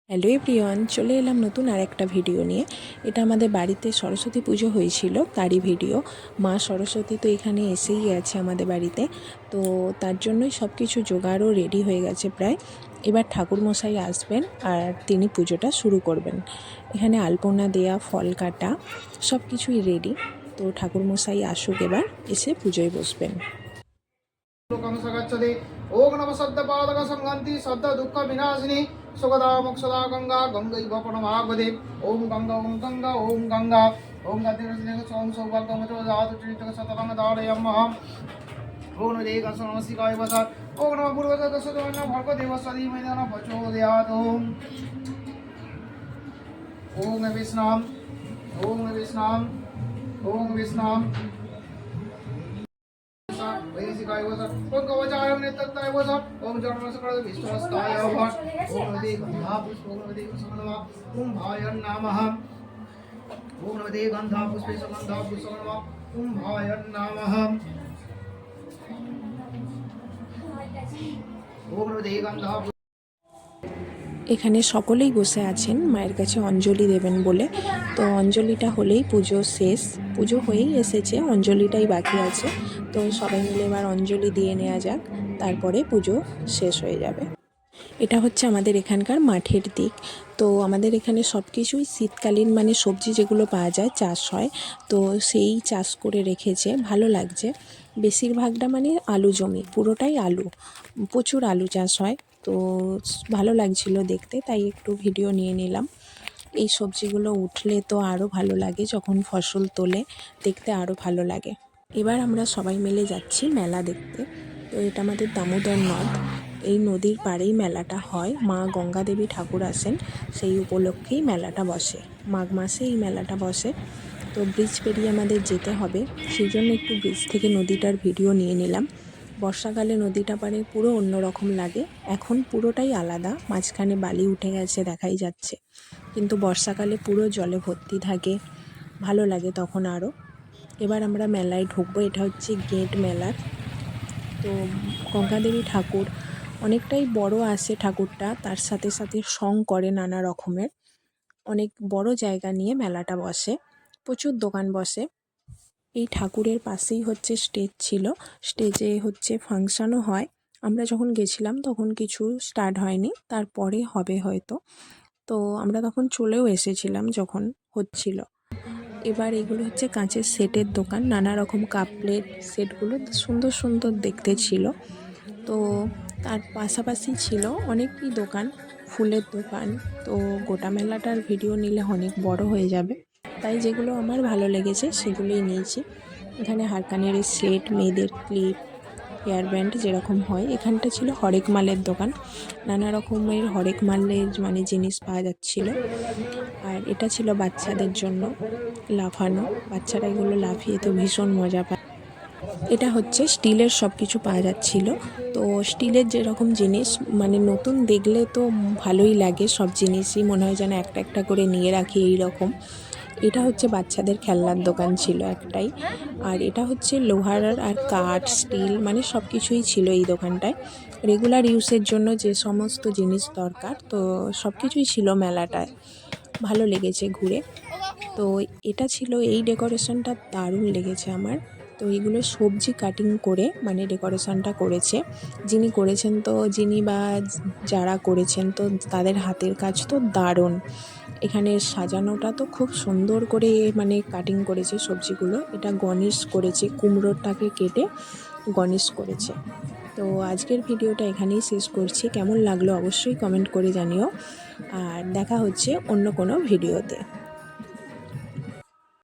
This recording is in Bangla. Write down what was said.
হ্যালো এভরিওয়ান, চলে এলাম নতুন আরেকটা ভিডিও নিয়ে। এটা আমাদের বাড়িতে সরস্বতী পুজো হয়েছিল তারই ভিডিও। মা সরস্বতী তো এখানে এসেই গেছে আমাদের বাড়িতে, তো তার জন্যই সব কিছু জোগাড়ও রেডি হয়ে গেছে প্রায়। এবার ঠাকুরমশাই আসবেন আর তিনি পুজোটা শুরু করবেন। এখানে আলপনা দেয়া, ফল কাটা সব কিছুই রেডি। তো ঠাকুরমশাই আসুক, এবার এসে পুজোয় বসবেন। ओम नमः सद्दपादक संगंति सद्द दुःख विनाशिनी सुखदा मोक्षदा गंगा गंगैव परमागदे ओम गंगा ओम गंगा ओम गंगा ओम गतिरस्नेह सोम सौभाग्यमतो जातु चरितक सततं दारयमः ओम नमः देवस्य नमः शिवाय वसत् ओम नमः पूर्वजः दशदवन्न भर्गदेवस्य धीमहि तन्नः प्रचोदयात् ओम विष्णाम ओम विष्णाम ओम विष्णाम वैशिकाय वसत् ओम कवचारं नेतत्ताय वसत् ओम जन्मसकल विष्णुस्ताय वसत् ओम नमः गंधा पुष्प ओम नमः सुगंधः कुंभाय नमः ओम नमः गंधा पुष्पे सुगंधा पुष्पगन्धः कुंभाय नमः ओम नमः गंधा। এখানে সকলেই বসে আছেন মায়ের কাছে অঞ্জলি দেবেন বলে। তো অঞ্জলিটা হলেই পুজো শেষ। পুজো হয়েই এসেছে, অঞ্জলিটাই বাকি আছে। তো সবাই মিলে এবার অঞ্জলি দিয়ে নেওয়া যাক, তারপরে পুজো শেষ হয়ে যাবে। এটা হচ্ছে আমাদের এখানকার মাঠের দিক। তো আমাদের এখানে সব কিছুই শীতকালীন, মানে সবজি যেগুলো পাওয়া যায় চাষ হয়, তো সেই চাষ করে রেখেছে। ভালো লাগছে। বেশিরভাগটা মানে আলু জমি, পুরোটাই আলু, প্রচুর আলু চাষ হয়। তো ভালো লাগছিল দেখতে, তাই একটু ভিডিও নিয়ে নিলাম। এই সবজিগুলো উঠলে তো আরও ভালো লাগে, যখন ফসল তোলে দেখতে আরও ভালো লাগে। এবার আমরা সবাই মিলে যাচ্ছি মেলা দেখতে। তো এটা আমাদের দামোদর নদ, এই নদীর পাড়েই মেলাটা হয়। মা গঙ্গা দেবী ঠাকুর আসেন, সেই উপলক্ষেই মেলাটা বসে। মাঘ মাসে এই মেলাটা বসে। তো ব্রিজ পেরিয়ে আমাদের যেতে হবে, সেই জন্য একটু ব্রিজ থেকে নদীটার ভিডিও নিয়ে নিলাম। বর্ষাকালে নদীটা পাড়ে পুরো অন্যরকম লাগে, এখন পুরোটাই আলাদা, মাঝখানে বালি উঠে গেছে দেখাই যাচ্ছে, কিন্তু বর্ষাকালে পুরো জলে ভর্তি থাকে, ভালো লাগে তখন আরও। এবার আমরা মেলায় ঢুকবো। এটা হচ্ছে গেট মেলার। তো গঙ্গাদেবী ঠাকুর অনেকটাই বড় আসে ঠাকুরটা, তার সাথে সাথে সং করে নানা রকমের। অনেক বড় জায়গা নিয়ে মেলাটা বসে, প্রচুর দোকান বসে। এই ঠাকুরের পাশেই হচ্ছে স্টেজ ছিল, স্টেজে হচ্ছে ফাংশানও হয়। আমরা যখন গেছিলাম তখন কিছু স্টার্ট হয়নি, তারপরে হবে হয়তো। তো আমরা তখন চলেও এসেছিলাম যখন হচ্ছিল। এবার এগুলো হচ্ছে কাঁচের সেটের দোকান, নানা রকম কাপ প্লেট সেটগুলো সুন্দর সুন্দর দেখতে ছিল। তো তার পাশাপাশি ছিল অনেকই দোকান, ফুলের দোকান। তো গোটা মেলাটার ভিডিও নিলে অনেক বড় হয়ে যাবে, তাই যেগুলো আমার ভালো লেগেছে সেগুলোই নিয়েছি। এখানে হারকানের সেট, মেয়েদের ক্লিপ, হেয়ার ব্যান্ড যেরকম হয়। এখানটা ছিল হরেক মালের দোকান, নানা রকমের হরেক মালের মানে জিনিস পাওয়া যাচ্ছিল। আর এটা ছিল বাচ্চাদের জন্য লাফানো, বাচ্চারা এগুলো লাফিয়ে তো ভীষণ মজা পায়। এটা হচ্ছে স্টিলের সব কিছু পাওয়া যাচ্ছিল। তো স্টিলের যেরকম জিনিস মানে নতুন দেখলে তো ভালোই লাগে, সব জিনিসই মনে হয় যেন একটা একটা করে নিয়ে রাখি এই রকম। এটা হচ্ছে বাচ্চাদের খেলনার দোকান ছিল একটাই। আর এটা হচ্ছে লোহার আর কাঠ, স্টিল মানে সব কিছুই ছিল এই দোকানটায়। রেগুলার ইউজের জন্য যে সমস্ত জিনিস দরকার, তো সব কিছুই ছিল মেলাটায়। ভালো লেগেছে ঘুরে। তো এটা ছিল, এই ডেকোরেশনটা দারুণ লেগেছে আমার। তো এইগুলো সবজি কাটিং করে মানে ডেকোরেশনটা করেছে যিনি করেছেন, তো যিনি বা যারা করেছেন, তো তাদের হাতের কাজ তো দারুণ। এখানে সাজানোটা তো খুব সুন্দর করে মানে কাটিং করেছে সবজিগুলো। এটা গণেশ করেছে, কুমড়োটাকে কেটে গণেশ করেছে। তো আজকের ভিডিওটা এখানেই শেষ করছি। কেমন লাগলো অবশ্যই কমেন্ট করে জানিও, আর দেখা হচ্ছে অন্য কোনো ভিডিওতে।